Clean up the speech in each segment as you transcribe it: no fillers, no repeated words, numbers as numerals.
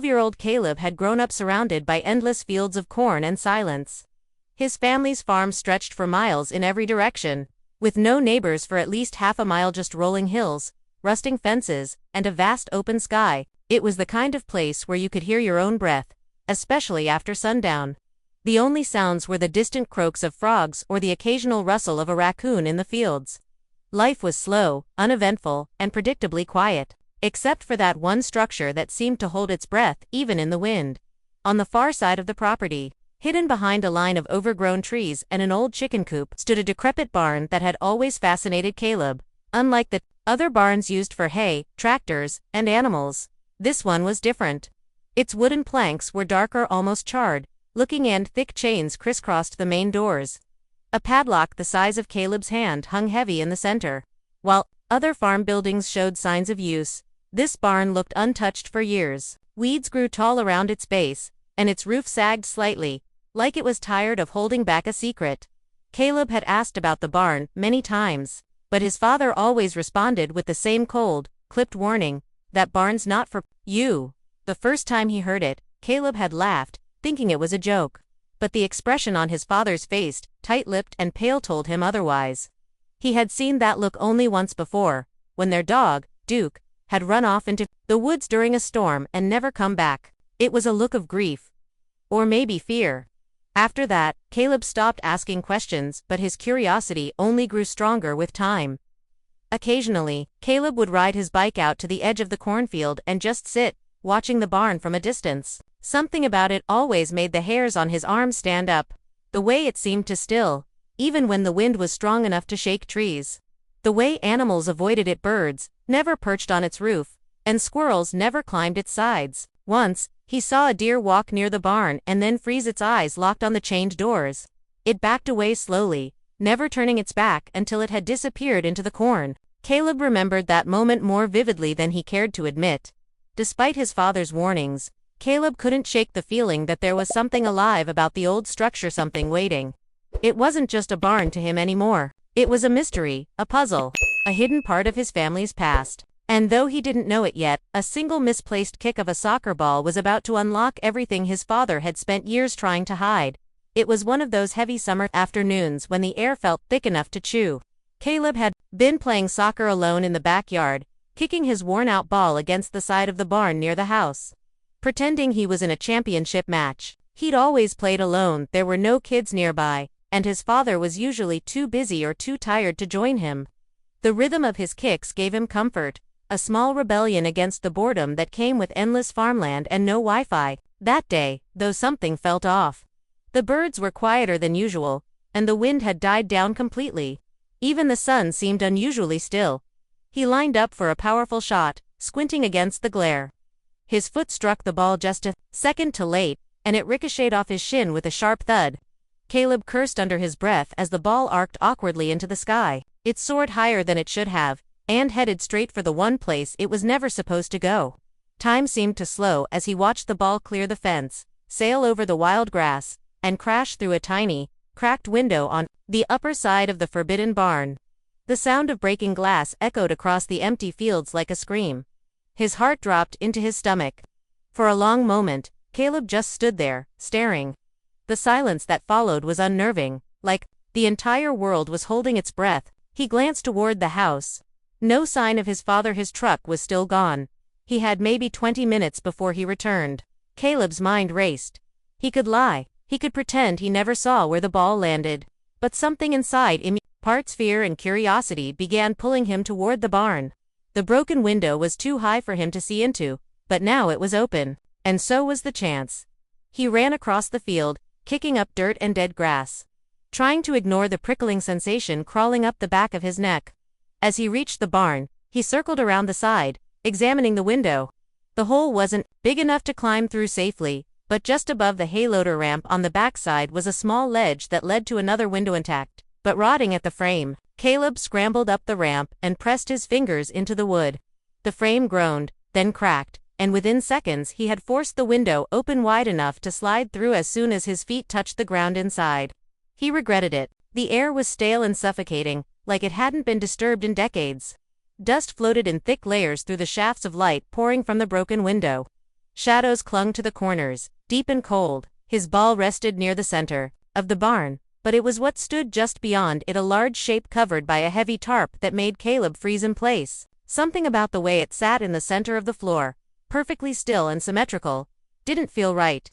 12-year-old Caleb had grown up surrounded by endless fields of corn and silence. His family's farm stretched for miles in every direction, with no neighbors for at least half a mile, just rolling hills, rusting fences, and a vast open sky. It was the kind of place where you could hear your own breath, especially after sundown. The only sounds were the distant croaks of frogs or the occasional rustle of a raccoon in the fields. Life was slow, uneventful, and predictably quiet, except for that one structure that seemed to hold its breath even in the wind. On the far side of the property, hidden behind a line of overgrown trees and an old chicken coop, stood a decrepit barn that had always fascinated Caleb. Unlike the other barns used for hay, tractors, and animals, this one was different. Its wooden planks were darker, almost charred looking, and thick chains crisscrossed the main doors. A padlock the size of Caleb's hand hung heavy in the center. While other farm buildings showed signs of use, this barn looked untouched for years. Weeds grew tall around its base, and its roof sagged slightly, like it was tired of holding back a secret. Caleb had asked about the barn many times, but his father always responded with the same cold, clipped warning, "That barn's not for you." The first time he heard it, Caleb had laughed, thinking it was a joke. But the expression on his father's face, tight-lipped and pale, told him otherwise. He had seen that look only once before, when their dog, Duke, had run off into the woods during a storm and never come back. It was a look of grief. Or maybe fear. After that, Caleb stopped asking questions, but his curiosity only grew stronger with time. Occasionally, Caleb would ride his bike out to the edge of the cornfield and just sit, watching the barn from a distance. Something about it always made the hairs on his arms stand up. The way it seemed to still, even when the wind was strong enough to shake trees. The way animals avoided it. Birds never perched on its roof, and squirrels never climbed its sides. Once, he saw a deer walk near the barn and then freeze, its eyes locked on the chained doors. It backed away slowly, never turning its back until it had disappeared into the corn. Caleb remembered that moment more vividly than he cared to admit. Despite his father's warnings, Caleb couldn't shake the feeling that there was something alive about the old structure, something waiting. It wasn't just a barn to him anymore. It was a mystery, a puzzle, a hidden part of his family's past. And though he didn't know it yet, a single misplaced kick of a soccer ball was about to unlock everything his father had spent years trying to hide. It was one of those heavy summer afternoons when the air felt thick enough to chew. Caleb had been playing soccer alone in the backyard, kicking his worn-out ball against the side of the barn near the house, pretending he was in a championship match. He'd always played alone, there were no kids nearby, and his father was usually too busy or too tired to join him. The rhythm of his kicks gave him comfort, a small rebellion against the boredom that came with endless farmland and no Wi-Fi. That day, though, something felt off. The birds were quieter than usual, and the wind had died down completely. Even the sun seemed unusually still. He lined up for a powerful shot, squinting against the glare. His foot struck the ball just a second too late, and it ricocheted off his shin with a sharp thud. Caleb cursed under his breath as the ball arced awkwardly into the sky. It soared higher than it should have, and headed straight for the one place it was never supposed to go. Time seemed to slow as he watched the ball clear the fence, sail over the wild grass, and crash through a tiny, cracked window on the upper side of the forbidden barn. The sound of breaking glass echoed across the empty fields like a scream. His heart dropped into his stomach. For a long moment, Caleb just stood there, staring. The silence that followed was unnerving, like the entire world was holding its breath. He glanced toward the house. No sign of his father. His truck was still gone. He had maybe 20 minutes before he returned. Caleb's mind raced. He could lie. He could pretend he never saw where the ball landed. But something inside him, parts fear and curiosity, began pulling him toward the barn. The broken window was too high for him to see into, but now it was open. And so was the chance. He ran across the field, kicking up dirt and dead grass, trying to ignore the prickling sensation crawling up the back of his neck. As he reached the barn, he circled around the side, examining the window. The hole wasn't big enough to climb through safely, but just above the hayloader ramp on the backside was a small ledge that led to another window, intact, but rotting at the frame. Caleb scrambled up the ramp and pressed his fingers into the wood. The frame groaned, then cracked, and within seconds he had forced the window open wide enough to slide through as soon as his feet touched the ground inside. He regretted it. The air was stale and suffocating, like it hadn't been disturbed in decades. Dust floated in thick layers through the shafts of light pouring from the broken window. Shadows clung to the corners, deep and cold. His ball rested near the center of the barn, but it was what stood just beyond it, a large shape covered by a heavy tarp that made Caleb freeze in place. Something about the way it sat in the center of the floor, perfectly still and symmetrical, didn't feel right.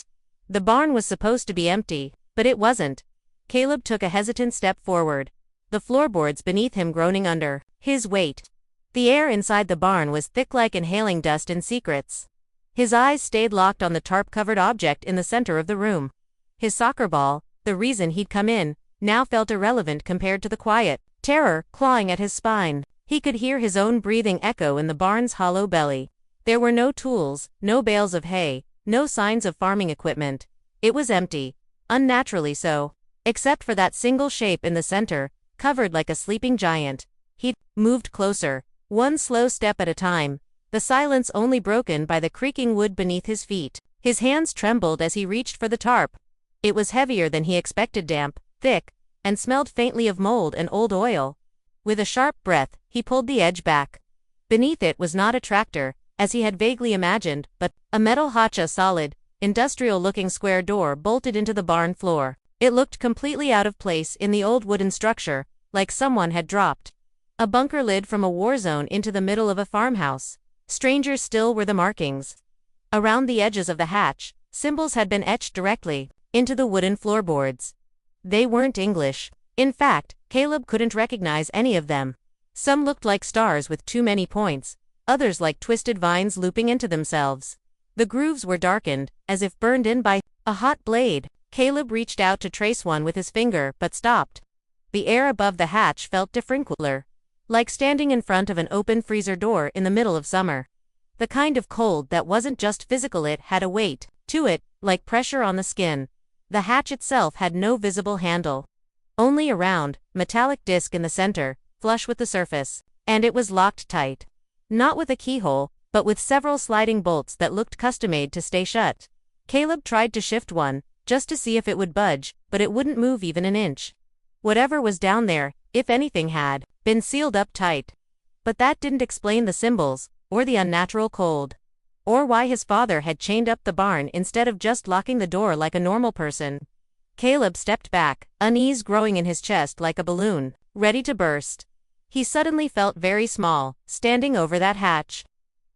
The barn was supposed to be empty, but it wasn't. Caleb took a hesitant step forward, the floorboards beneath him groaning under his weight. The air inside the barn was thick like inhaling dust and secrets. His eyes stayed locked on the tarp-covered object in the center of the room. His soccer ball, the reason he'd come in, now felt irrelevant compared to the quiet terror clawing at his spine. He could hear his own breathing echo in the barn's hollow belly. There were no tools, no bales of hay, no signs of farming equipment. It was empty, unnaturally so, except for that single shape in the center, covered like a sleeping giant. He moved closer, one slow step at a time, the silence only broken by the creaking wood beneath his feet. His hands trembled as he reached for the tarp. It was heavier than he expected, damp, thick, and smelled faintly of mold and old oil. With a sharp breath, he pulled the edge back. Beneath it was not a tractor, as he had vaguely imagined, but a metal hacha, solid, industrial-looking square door bolted into the barn floor. It looked completely out of place in the old wooden structure, like someone had dropped a bunker lid from a war zone into the middle of a farmhouse. Stranger still were the markings. Around the edges of the hatch, symbols had been etched directly into the wooden floorboards. They weren't English. In fact, Caleb couldn't recognize any of them. Some looked like stars with too many points, others like twisted vines looping into themselves. The grooves were darkened, as if burned in by a hot blade. Caleb reached out to trace one with his finger, but stopped. The air above the hatch felt different, cooler, like standing in front of an open freezer door in the middle of summer. The kind of cold that wasn't just physical, it had a weight to it, like pressure on the skin. The hatch itself had no visible handle. Only a round, metallic disc in the center, flush with the surface. And it was locked tight. Not with a keyhole, but with several sliding bolts that looked custom-made to stay shut. Caleb tried to shift one, just to see if it would budge, but it wouldn't move even an inch. Whatever was down there, if anything, had been sealed up tight. But that didn't explain the symbols, or the unnatural cold, or why his father had chained up the barn instead of just locking the door like a normal person. Caleb stepped back, unease growing in his chest like a balloon, ready to burst. He suddenly felt very small, standing over that hatch.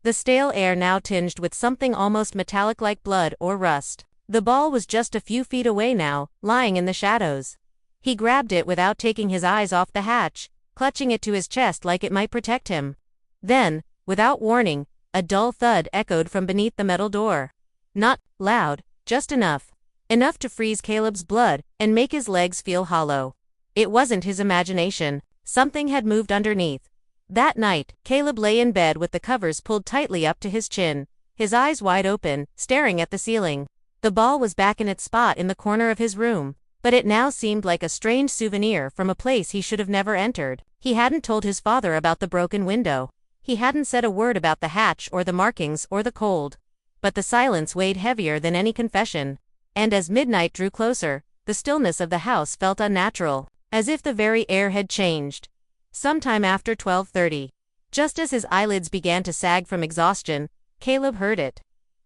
The stale air now tinged with something almost metallic like blood or rust. The ball was just a few feet away now, lying in the shadows. He grabbed it without taking his eyes off the hatch, clutching it to his chest like it might protect him. Then, without warning, a dull thud echoed from beneath the metal door. Not loud, just enough. Enough to freeze Caleb's blood and make his legs feel hollow. It wasn't his imagination. Something had moved underneath. That night, Caleb lay in bed with the covers pulled tightly up to his chin, his eyes wide open, staring at the ceiling. The ball was back in its spot in the corner of his room, but it now seemed like a strange souvenir from a place he should have never entered. He hadn't told his father about the broken window. He hadn't said a word about the hatch or the markings or the cold. But the silence weighed heavier than any confession. And as midnight drew closer, the stillness of the house felt unnatural, as if the very air had changed. Sometime after 12:30, just as his eyelids began to sag from exhaustion, Caleb heard it.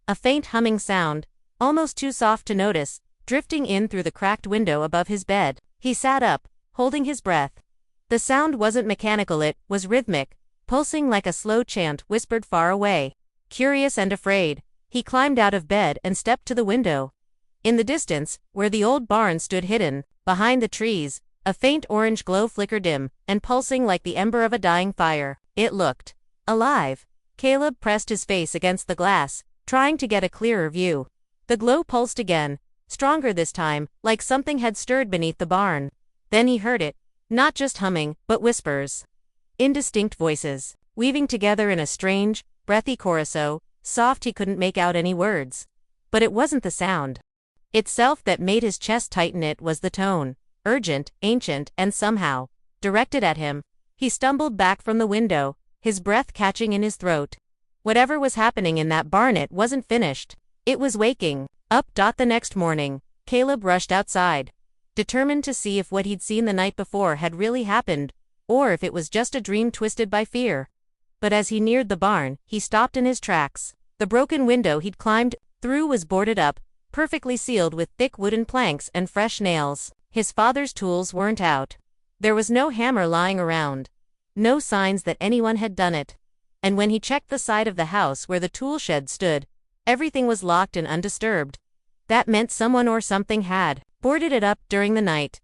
A faint humming sound, almost too soft to notice, drifting in through the cracked window above his bed. He sat up, holding his breath. The sound wasn't mechanical, it was rhythmic, pulsing like a slow chant whispered far away. Curious and afraid, he climbed out of bed and stepped to the window. In the distance, where the old barn stood hidden, behind the trees, a faint orange glow flickered dim, and pulsing like the ember of a dying fire. It looked alive. Caleb pressed his face against the glass, trying to get a clearer view. The glow pulsed again, stronger this time, like something had stirred beneath the barn. Then he heard it, not just humming, but whispers. Indistinct voices, weaving together in a strange, breathy chorus so soft he couldn't make out any words. But it wasn't the sound itself that made his chest tighten, it was the tone, urgent, ancient, and somehow directed at him. He stumbled back from the window, his breath catching in his throat. Whatever was happening in that barn, it wasn't finished. It was waking up. The next morning, Caleb rushed outside, determined to see if what he'd seen the night before had really happened, or if it was just a dream twisted by fear. But as he neared the barn, he stopped in his tracks. The broken window he'd climbed through was boarded up, perfectly sealed with thick wooden planks and fresh nails. His father's tools weren't out. There was no hammer lying around. No signs that anyone had done it. And when he checked the side of the house where the tool shed stood, everything was locked and undisturbed. That meant someone or something had boarded it up during the night.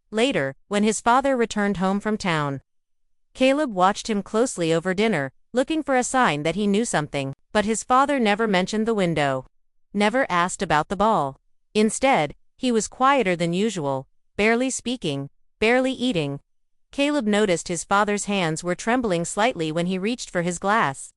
Later, when his father returned home from town, Caleb watched him closely over dinner, looking for a sign that he knew something. But his father never mentioned the window. Never asked about the ball. Instead, he was quieter than usual, barely speaking, barely eating. Caleb noticed his father's hands were trembling slightly when he reached for his glass.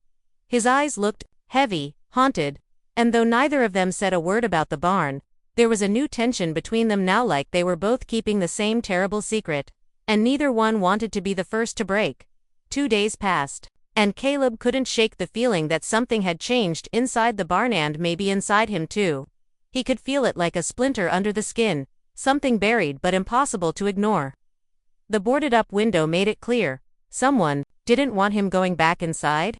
His eyes looked heavy, haunted, and though neither of them said a word about the barn, there was a new tension between them now, like they were both keeping the same terrible secret, and neither one wanted to be the first to break. 2 days passed, and Caleb couldn't shake the feeling that something had changed inside the barn and maybe inside him too. He could feel it like a splinter under the skin, something buried but impossible to ignore. The boarded-up window made it clear. Someone didn't want him going back inside.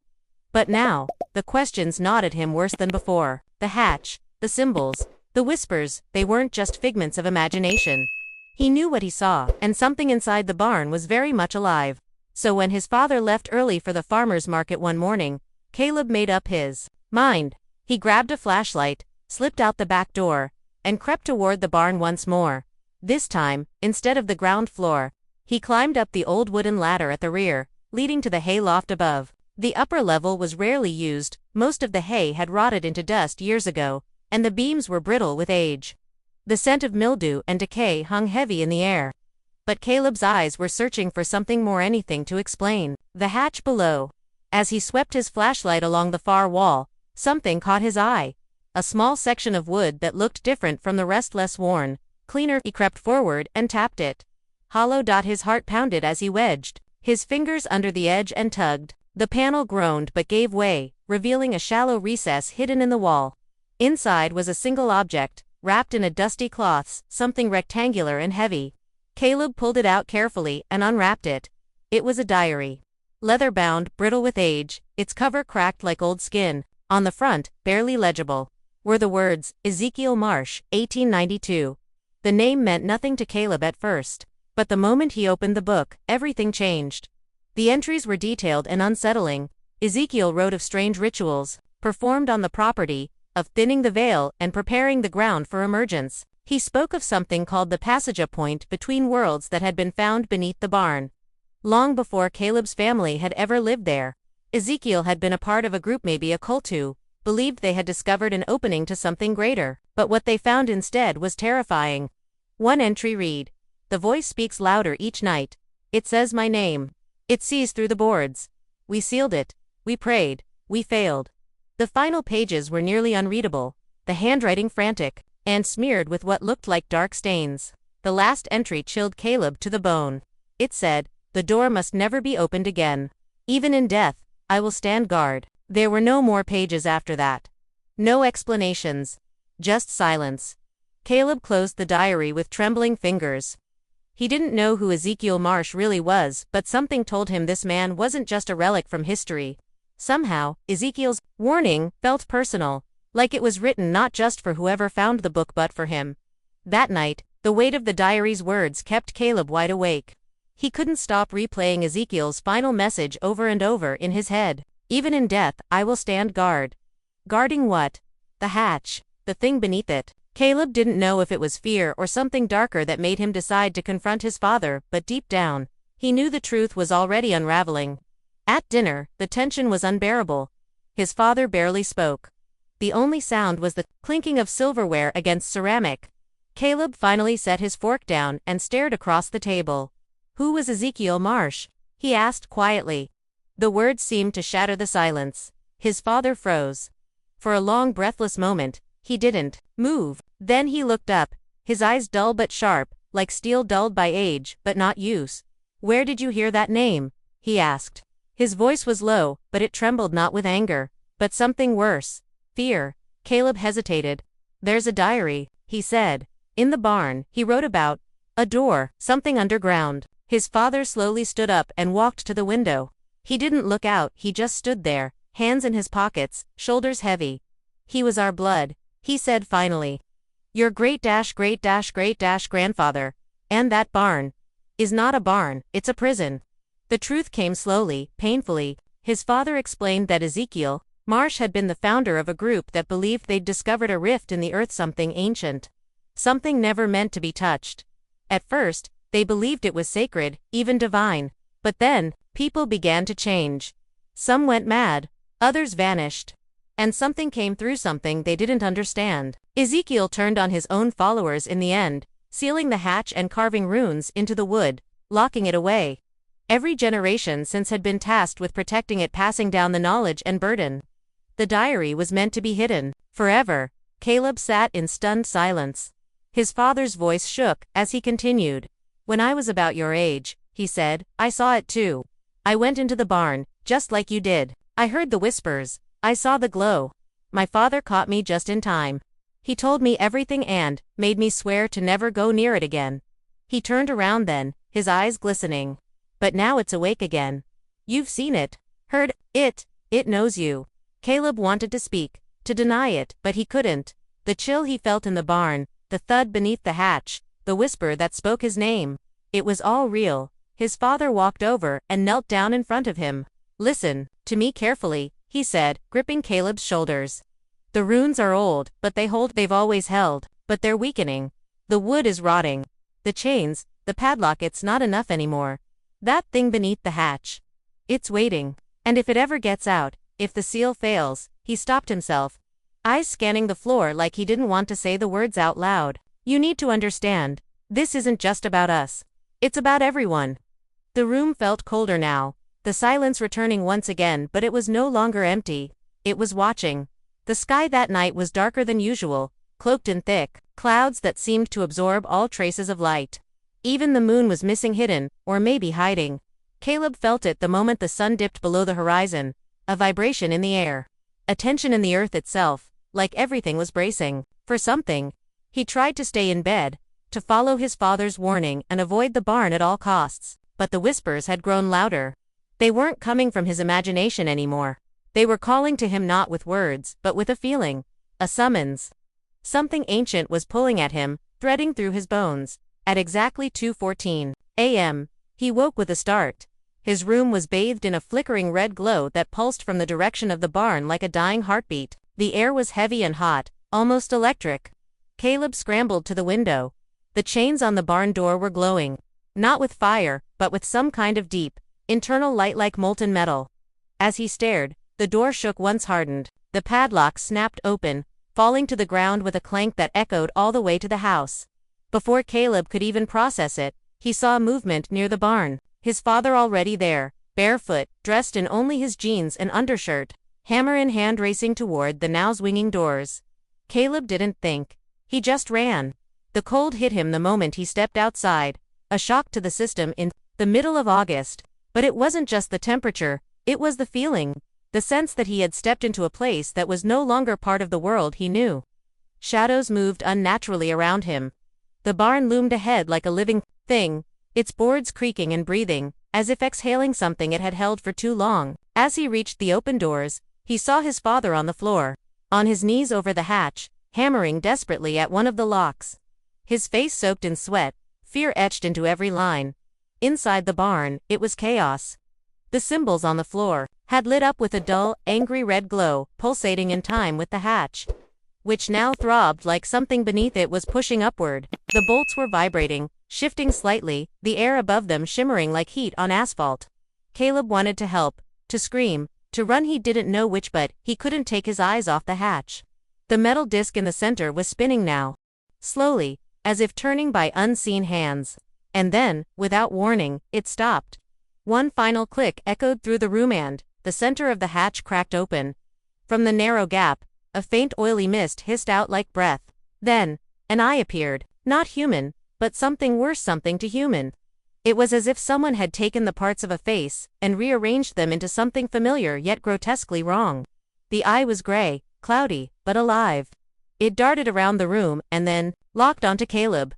But now, the questions gnawed at him worse than before. The hatch, the symbols, the whispers, they weren't just figments of imagination. He knew what he saw, and something inside the barn was very much alive. So when his father left early for the farmer's market one morning, Caleb made up his mind. He grabbed a flashlight, slipped out the back door, and crept toward the barn once more. This time, instead of the ground floor, he climbed up the old wooden ladder at the rear, leading to the hay loft above. The upper level was rarely used, most of the hay had rotted into dust years ago, and the beams were brittle with age. The scent of mildew and decay hung heavy in the air. But Caleb's eyes were searching for something more, anything to explain the hatch below. As he swept his flashlight along the far wall, something caught his eye. A small section of wood that looked different from the rest, less worn, cleaner. He crept forward and tapped it. Hollow. His heart pounded as he wedged his fingers under the edge and tugged. The panel groaned but gave way, revealing a shallow recess hidden in the wall. Inside was a single object, wrapped in a dusty cloth, something rectangular and heavy. Caleb pulled it out carefully and unwrapped it. It was a diary. Leather-bound, brittle with age, its cover cracked like old skin. On the front, barely legible, were the words, Ezekiel Marsh, 1892. The name meant nothing to Caleb at first. But the moment he opened the book, everything changed. The entries were detailed and unsettling. Ezekiel wrote of strange rituals performed on the property, of thinning the veil and preparing the ground for emergence. He spoke of something called the passage point between worlds that had been found beneath the barn. Long before Caleb's family had ever lived there, Ezekiel had been a part of a group, maybe a cult, who believed they had discovered an opening to something greater. But what they found instead was terrifying. One entry read, "The voice speaks louder each night. It says my name. It sees through the boards. We sealed it. We prayed. We failed." The final pages were nearly unreadable, the handwriting frantic, and smeared with what looked like dark stains. The last entry chilled Caleb to the bone. It said, "The door must never be opened again. Even in death, I will stand guard." There were no more pages after that. No explanations. Just silence. Caleb closed the diary with trembling fingers. He didn't know who Ezekiel Marsh really was, but something told him this man wasn't just a relic from history. Somehow, Ezekiel's warning felt personal, like it was written not just for whoever found the book but for him. That night, the weight of the diary's words kept Caleb wide awake. He couldn't stop replaying Ezekiel's final message over and over in his head. Even in death, I will stand guard. Guarding what? The hatch. The thing beneath it. Caleb didn't know if it was fear or something darker that made him decide to confront his father, but deep down, he knew the truth was already unraveling. At dinner, the tension was unbearable. His father barely spoke. The only sound was the clinking of silverware against ceramic. Caleb finally set his fork down and stared across the table. Who was Ezekiel Marsh? He asked quietly. The words seemed to shatter the silence. His father froze. For a long, breathless moment, he didn't move. Then he looked up, his eyes dull but sharp, like steel dulled by age, but not use. Where did you hear that name? He asked. His voice was low, but it trembled not with anger, but something worse. Fear. Caleb hesitated. There's a diary, he said. In the barn, he wrote about a door, something underground. His father slowly stood up and walked to the window. He didn't look out, he just stood there, hands in his pockets, shoulders heavy. "He was our blood," he said finally. "Your great-grandfather. And that barn is not a barn, it's a prison." The truth came slowly, painfully. His father explained that Ezekiel, Marsh had been the founder of a group that believed they'd discovered a rift in the earth, something ancient. Something never meant to be touched. At first, they believed it was sacred, even divine. But then, people began to change. Some went mad, others vanished. And something came through, something they didn't understand. Ezekiel turned on his own followers in the end, sealing the hatch and carving runes into the wood, locking it away. Every generation since had been tasked with protecting it, passing down the knowledge and burden. The diary was meant to be hidden forever. Caleb sat in stunned silence. His father's voice shook as he continued. "When I was about your age," he said, "I saw it too. I went into the barn, just like you did. I heard the whispers. I saw the glow. My father caught me just in time. He told me everything and made me swear to never go near it again." He turned around then, his eyes glistening. "But now it's awake again. You've seen it, heard it. It knows you." Caleb wanted to speak, to deny it, but he couldn't. The chill he felt in the barn, the thud beneath the hatch, the whisper that spoke his name. It was all real. His father walked over and knelt down in front of him. "Listen to me carefully," he said, gripping Caleb's shoulders. "The runes are old, but they've always held, but they're weakening. The wood is rotting. The chains, the padlock, it's not enough anymore. That thing beneath the hatch. It's waiting. And if it ever gets out, if the seal fails," he stopped himself, eyes scanning the floor like he didn't want to say the words out loud. "You need to understand. This isn't just about us. It's about everyone." The room felt colder now, the silence returning once again, but it was no longer empty. It was watching. The sky that night was darker than usual, cloaked in thick clouds that seemed to absorb all traces of light. Even the moon was missing, hidden, or maybe hiding. Caleb felt it the moment the sun dipped below the horizon, a vibration in the air, a tension in the earth itself, like everything was bracing for something. He tried to stay in bed, to follow his father's warning and avoid the barn at all costs, but the whispers had grown louder. They weren't coming from his imagination anymore. They were calling to him, not with words, but with a feeling, a summons. Something ancient was pulling at him, threading through his bones. At exactly 2:14 a.m., he woke with a start. His room was bathed in a flickering red glow that pulsed from the direction of the barn like a dying heartbeat. The air was heavy and hot, almost electric. Caleb scrambled to the window. The chains on the barn door were glowing, not with fire, but with some kind of deep, internal light like molten metal. As he stared, the door shook once, hardened. The padlock snapped open, falling to the ground with a clank that echoed all the way to the house. Before Caleb could even process it, he saw movement near the barn. His father already there, barefoot, dressed in only his jeans and undershirt, hammer in hand, racing toward the now swinging doors. Caleb didn't think. He just ran. The cold hit him the moment he stepped outside, a shock to the system in the middle of August. But it wasn't just the temperature, it was the feeling, the sense that he had stepped into a place that was no longer part of the world he knew. Shadows moved unnaturally around him. The barn loomed ahead like a living thing, its boards creaking and breathing, as if exhaling something it had held for too long. As he reached the open doors, he saw his father on the floor, on his knees over the hatch, hammering desperately at one of the locks. His face soaked in sweat, fear etched into every line. Inside the barn, it was chaos. The symbols on the floor had lit up with a dull, angry red glow, pulsating in time with the hatch, which now throbbed like something beneath it was pushing upward. The bolts were vibrating, shifting slightly, the air above them shimmering like heat on asphalt. Caleb wanted to help, to scream, to run, he didn't know which, but he couldn't take his eyes off the hatch. The metal disc in the center was spinning now, slowly, as if turning by unseen hands. And then, without warning, it stopped. One final click echoed through the room and the center of the hatch cracked open. From the narrow gap, a faint oily mist hissed out like breath. Then, an eye appeared, not human, but something worse, something too human. It was as if someone had taken the parts of a face and rearranged them into something familiar yet grotesquely wrong. The eye was gray, cloudy, but alive. It darted around the room and then locked onto Caleb.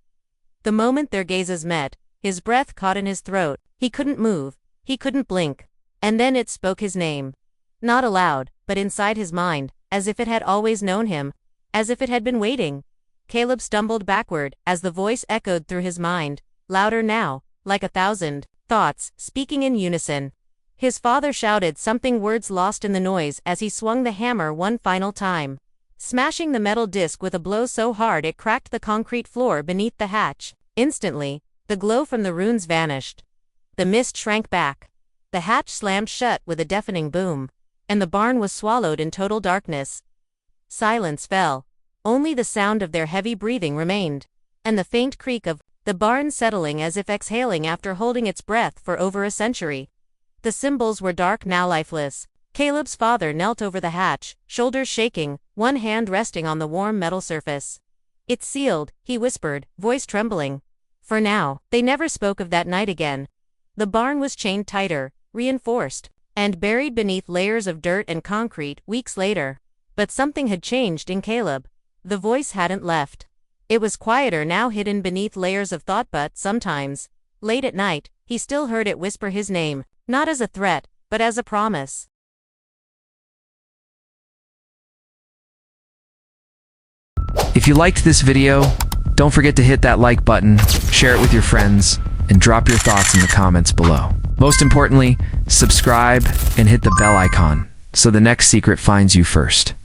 The moment their gazes met, his breath caught in his throat. He couldn't move, he couldn't blink. And then it spoke his name. Not aloud, but inside his mind, as if it had always known him, as if it had been waiting. Caleb stumbled backward, as the voice echoed through his mind, louder now, like 1,000 thoughts, speaking in unison. His father shouted something, words lost in the noise, as he swung the hammer one final time, smashing the metal disc with a blow so hard it cracked the concrete floor beneath the hatch. Instantly, the glow from the runes vanished. The mist shrank back. The hatch slammed shut with a deafening boom, and the barn was swallowed in total darkness. Silence fell. Only the sound of their heavy breathing remained, and the faint creak of the barn settling as if exhaling after holding its breath for over a century. The symbols were dark, now lifeless. Caleb's father knelt over the hatch, shoulders shaking, one hand resting on the warm metal surface. "It's sealed," he whispered, voice trembling. For now, they never spoke of that night again. The barn was chained tighter, reinforced, and buried beneath layers of dirt and concrete weeks later. But something had changed in Caleb. The voice hadn't left. It was quieter now, hidden beneath layers of thought, but sometimes, late at night, he still heard it whisper his name, not as a threat, but as a promise. If you liked this video, don't forget to hit that like button, share it with your friends, and drop your thoughts in the comments below. Most importantly, subscribe and hit the bell icon so the next secret finds you first.